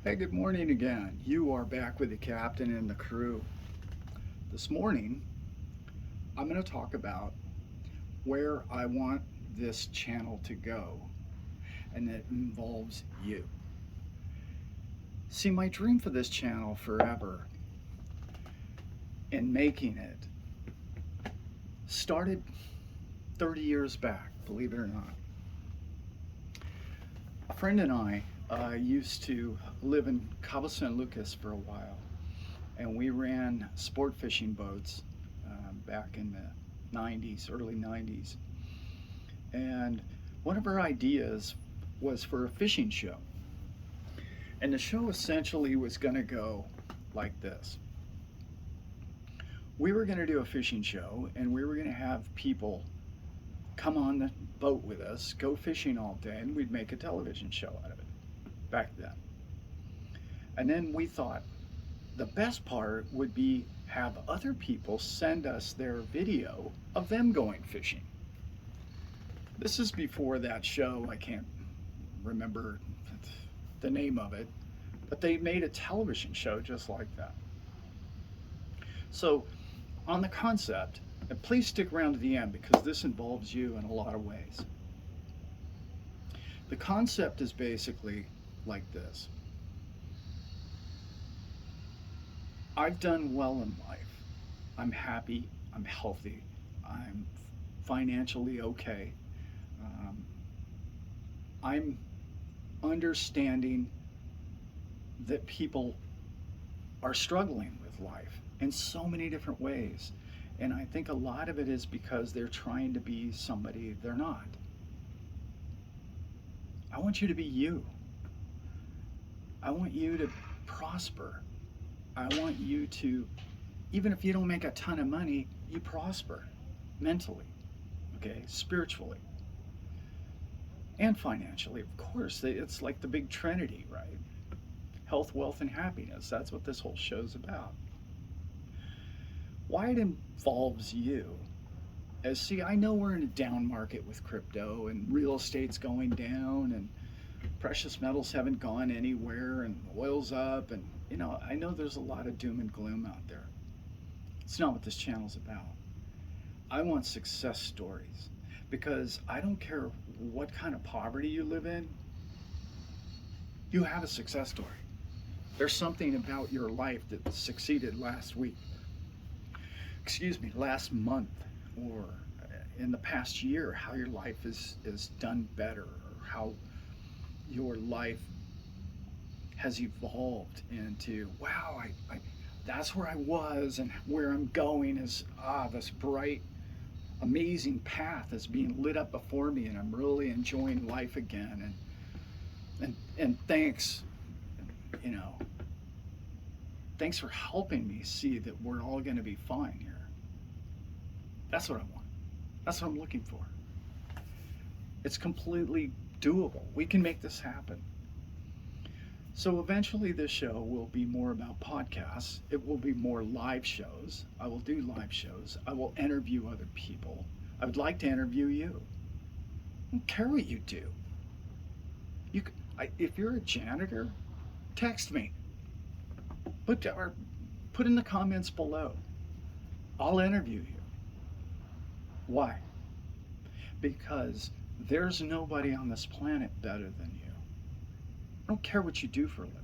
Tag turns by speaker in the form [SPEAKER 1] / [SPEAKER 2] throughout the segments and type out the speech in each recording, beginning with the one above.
[SPEAKER 1] Hey, good morning again. You are back with the captain and the crew. This morning, I'm going to talk about where I want this channel to go, and it involves you. See, my dream for this channel forever in making it started 30 years back, believe it or not. A friend and I used to live in Cabo San Lucas for a while, and we ran sport fishing boats back in the 90s, early 90s. And one of our ideas was for a fishing show. And the show essentially was going to go like this. We were going to do a fishing show, and we were going to have people come on the boat with us, go fishing all day, and we'd make a television show out of it back then. And then we thought the best part would be have other people send us their video of them going fishing. This is before that show. I can't remember the name of it, but they made a television show just like that. So, on the concept, and please stick around to the end because this involves you in a lot of ways. The concept is basically like this. I've done well in life. I'm happy, I'm healthy, I'm financially okay. Um, I'm understanding that people are struggling with life in so many different ways. And I think a lot of it is because they're trying to be somebody they're not. I want you to be you. I want you to prosper. I want you to, even if you don't make a ton of money, you prosper mentally, okay, spiritually, and financially, of course. It's like the big trinity, right? Health, wealth, and happiness. That's what this whole show's about. Why it involves you is, see, I know we're in a down market with crypto and real estate's going down and precious metals haven't gone anywhere and oil's up, and I know there's a lot of doom and gloom out there. It's not what this channel's about. I want success stories because I don't care what kind of poverty you live in, you have a success story. There's something about your life that succeeded last week, excuse me, last month, or in the past year, how your life is done better, or how your life has evolved into, wow, that's where I was, and where I'm going is this bright, amazing path is being lit up before me, and I'm really enjoying life again. And thanks, you know, thanks for helping me see that we're all going to be fine here. That's what I want. That's what I'm looking for. It's completely doable. We can make this happen. So eventually, this show will be more about podcasts. It will be more live shows. I will do live shows. I will interview other people. I would like to interview you. I don't care what you do. If you're a janitor, text me. Put in the comments below. I'll interview you. Why? Because there's nobody on this planet better than you. I don't care what you do for a living.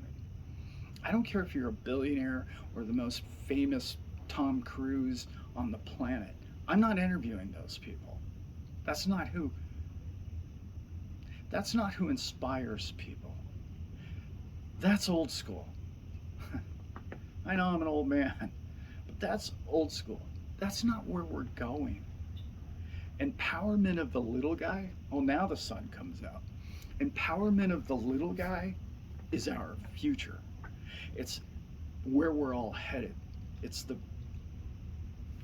[SPEAKER 1] I don't care if you're a billionaire or the most famous Tom Cruise on the planet. I'm not interviewing those people. That's not who inspires people. That's old school. I know I'm an old man, but that's old school. That's not where we're going. Empowerment of the little guy. Oh, now the sun comes out. Empowerment of the little guy is our future. It's where we're all headed. It's the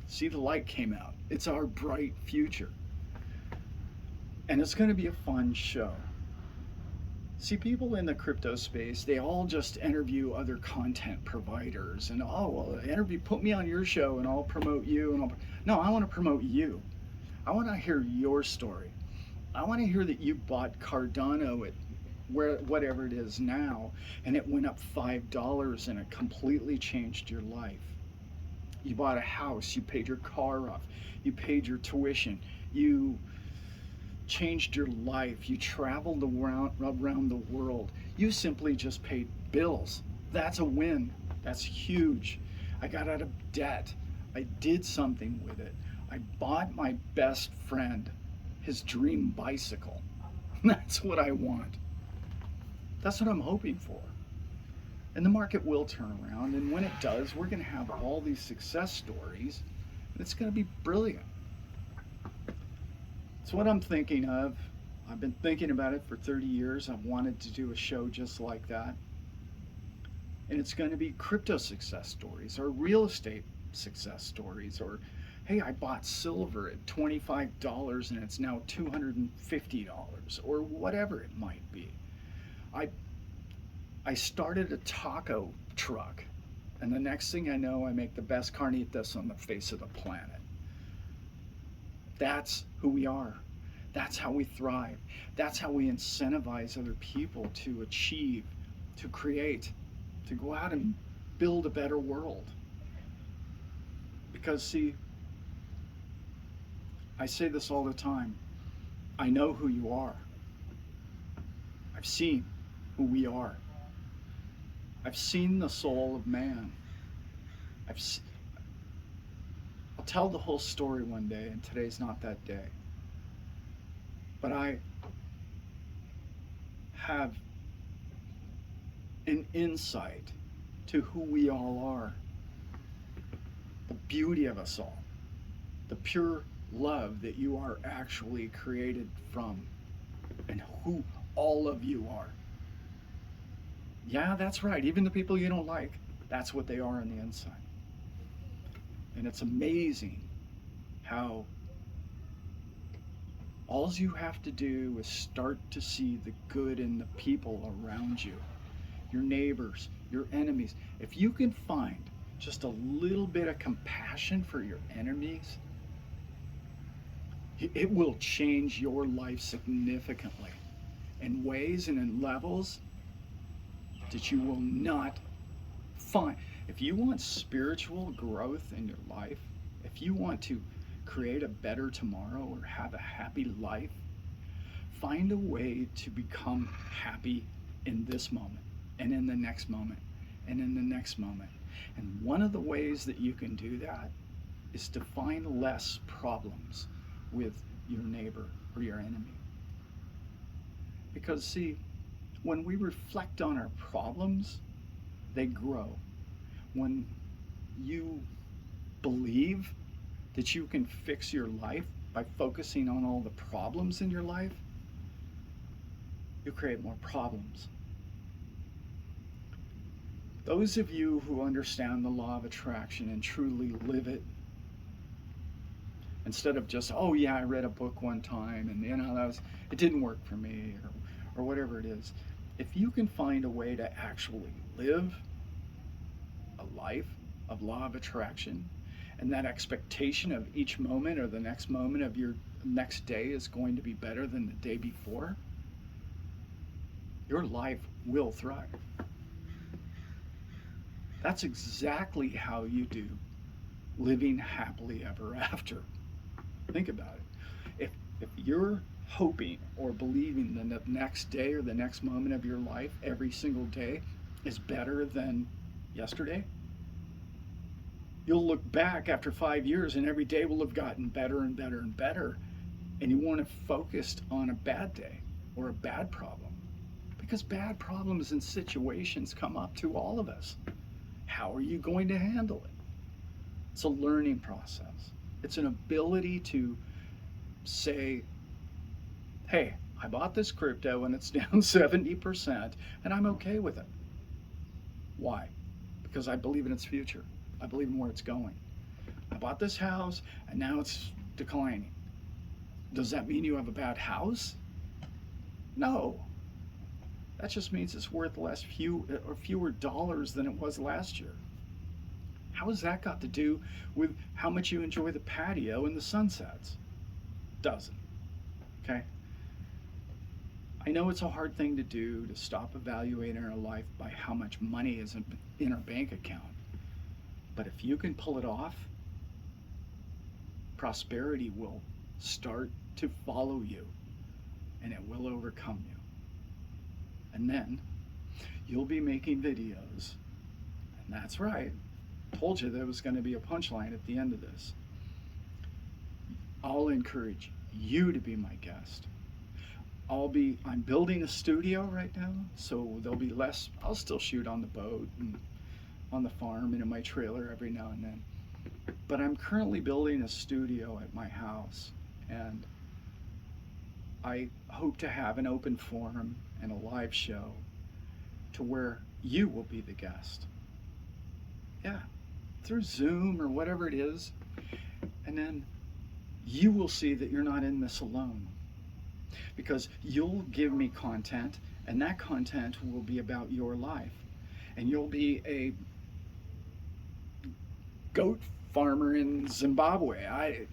[SPEAKER 1] See, the light came out. It's our bright future. And it's going to be a fun show. See, people in the crypto space, they all just interview other content providers and, oh, well, put me on your show and I'll promote you. No, I want to promote you. I want to hear your story. I want to hear that you bought Cardano at where whatever it is now, and it went up $5 and it completely changed your life. You bought a house, you paid your car off, you paid your tuition, you changed your life, you traveled around the world. You simply just paid bills. That's a win. That's huge. I got out of debt. I did something with it. I bought my best friend his dream bicycle. That's what I want. That's what I'm hoping for. And the market will turn around, and when it does, we're going to have all these success stories, and it's going to be brilliant. It's what I'm thinking of. I've been thinking about it for 30 years. I've wanted to do a show just like that. And it's going to be crypto success stories, or real estate success stories, or hey, I bought silver at $25 and it's now $250, or whatever it might be. I started a taco truck, and the next thing I know, I make the best carnitas on the face of the planet. That's who we are. That's how we thrive. That's how we incentivize other people to achieve, to create, to go out and build a better world. Because, see, I say this all the time. I know who you are. I've seen who we are. I've seen the soul of man. I'll tell the whole story one day, and today's not that day. But I have an insight to who we all are. The beauty of us all. The pure love that you are actually created from. And who all of you are. Yeah, that's right. Even the people you don't like, that's what they are on the inside. And it's amazing how all you have to do is start to see the good in the people around you, your neighbors, your enemies. If you can find just a little bit of compassion for your enemies, it will change your life significantly in ways and in levels that you will not find. If you want spiritual growth in your life, if you want to create a better tomorrow or have a happy life, find a way to become happy in this moment and in the next moment and in the next moment. And one of the ways that you can do that is to find less problems with your neighbor or your enemy. Because, see, when we reflect on our problems, they grow. When you believe that you can fix your life by focusing on all the problems in your life, you create more problems. Those of you who understand the law of attraction and truly live it, instead of just, oh yeah, I read a book one time and it didn't work for me, or whatever it is. If you can find a way to actually live a life of law of attraction, and that expectation of each moment or the next moment of your next day is going to be better than the day before, your life will thrive. That's exactly how you do living happily ever after. Think about it. If you're hoping or believing that the next day or the next moment of your life, every single day, is better than yesterday, you'll look back after 5 years and every day will have gotten better and better and better. And you won't have focused on a bad day or a bad problem. Because bad problems and situations come up to all of us. How are you going to handle it? It's a learning process. It's an ability to say, hey, I bought this crypto and it's down 70% and I'm okay with it. Why? Because I believe in its future. I believe in where it's going. I bought this house and now it's declining. Does that mean you have a bad house? No. That just means it's worth fewer dollars than it was last year. How has that got to do with how much you enjoy the patio and the sunsets? Doesn't. Okay? I know it's a hard thing to do, to stop evaluating our life by how much money is in our bank account. But if you can pull it off, prosperity will start to follow you and it will overcome you. And then you'll be making videos. And that's right. Told you there was going to be a punchline at the end of this. I'll encourage you to be my guest. I'm building a studio right now, so there'll be less. I'll still shoot on the boat and on the farm and in my trailer every now and then. But I'm currently building a studio at my house, and I hope to have an open forum and a live show to where you will be the guest. Yeah, through Zoom or whatever it is. And then you will see that you're not in this alone, because you'll give me content, and that content will be about your life. And you'll be a goat farmer in Zimbabwe.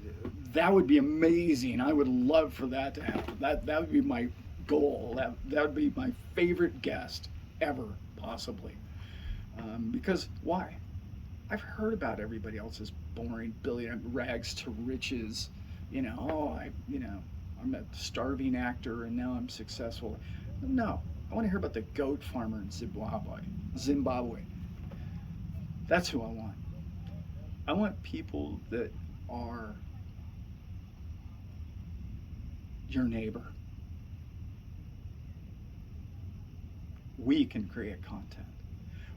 [SPEAKER 1] That would be amazing. I would love for that to happen. That would be my goal. That would be my favorite guest ever, possibly. Because why? I've heard about everybody else's boring billionaire rags to riches. I'm a starving actor and now I'm successful. No, I want to hear about the goat farmer in Zimbabwe. That's who I want. I want people that are your neighbor. We can create content.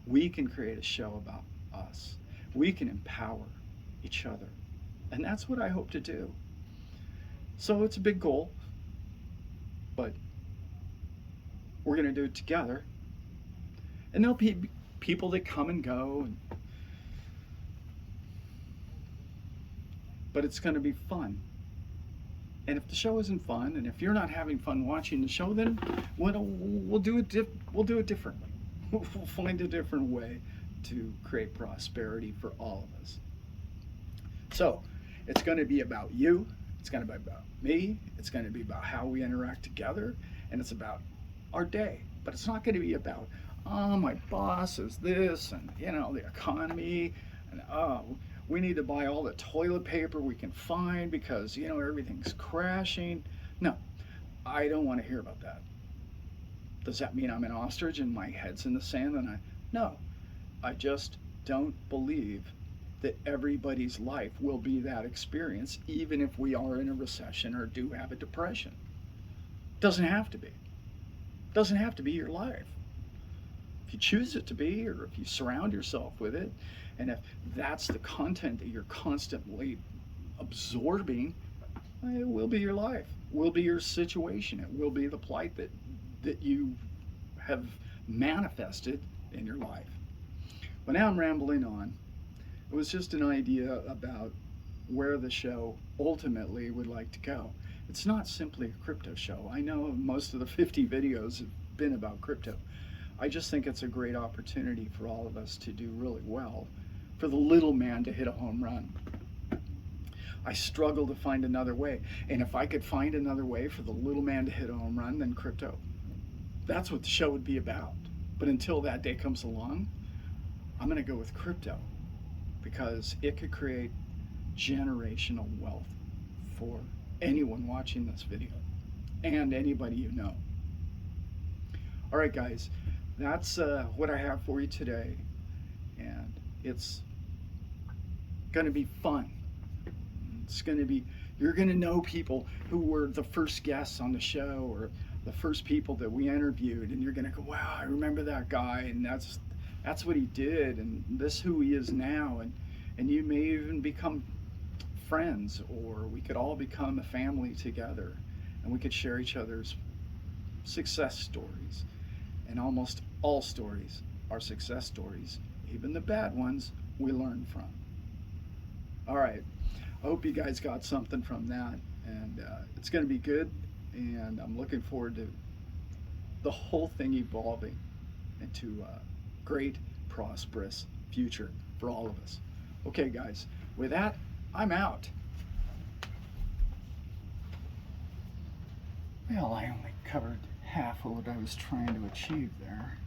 [SPEAKER 1] We can create a show about us. We can empower each other. And that's what I hope to do. So it's a big goal, but we're going to do it together. And there'll be people that come and go, but it's going to be fun. And if the show isn't fun, and if you're not having fun watching the show, then we'll do it differently. We'll find a different way to create prosperity for all of us. So it's going to be about you. It's going to be about me. It's going to be about how we interact together, and it's about our day. But it's not going to be about, my boss is this, and the economy, and we need to buy all the toilet paper we can find because everything's crashing. No, I don't want to hear about that. Does that mean I'm an ostrich and my head's in the sand? No, I just don't believe that everybody's life will be that experience, even if we are in a recession or do have a depression. Doesn't have to be. Doesn't have to be your life. If you choose it to be, or if you surround yourself with it, and if that's the content that you're constantly absorbing, it will be your life. It will be your situation. It will be the plight that you have manifested in your life. But now I'm rambling on. It was just an idea about where the show ultimately would like to go. It's not simply a crypto show. I know most of the 50 videos have been about crypto. I just think it's a great opportunity for all of us to do really well, for the little man to hit a home run. I struggle to find another way. And if I could find another way for the little man to hit a home run, then crypto. That's what the show would be about. But until that day comes along, I'm going to go with crypto, because it could create generational wealth for anyone watching this video and anybody you know. All right, guys, that's what I have for you today, and it's going to be fun. You're going to know people who were the first guests on the show or the first people that we interviewed, and you're going to go, wow, I remember that guy, and that's what he did, and this is who he is now, and you may even become friends, or we could all become a family together, and we could share each other's success stories. And almost all stories are success stories, even the bad ones we learn from. All right, I hope you guys got something from that, and it's going to be good, and I'm looking forward to the whole thing evolving into a great, prosperous future for all of us. Okay, guys, with that, I'm out. Well, I only covered half of what I was trying to achieve there.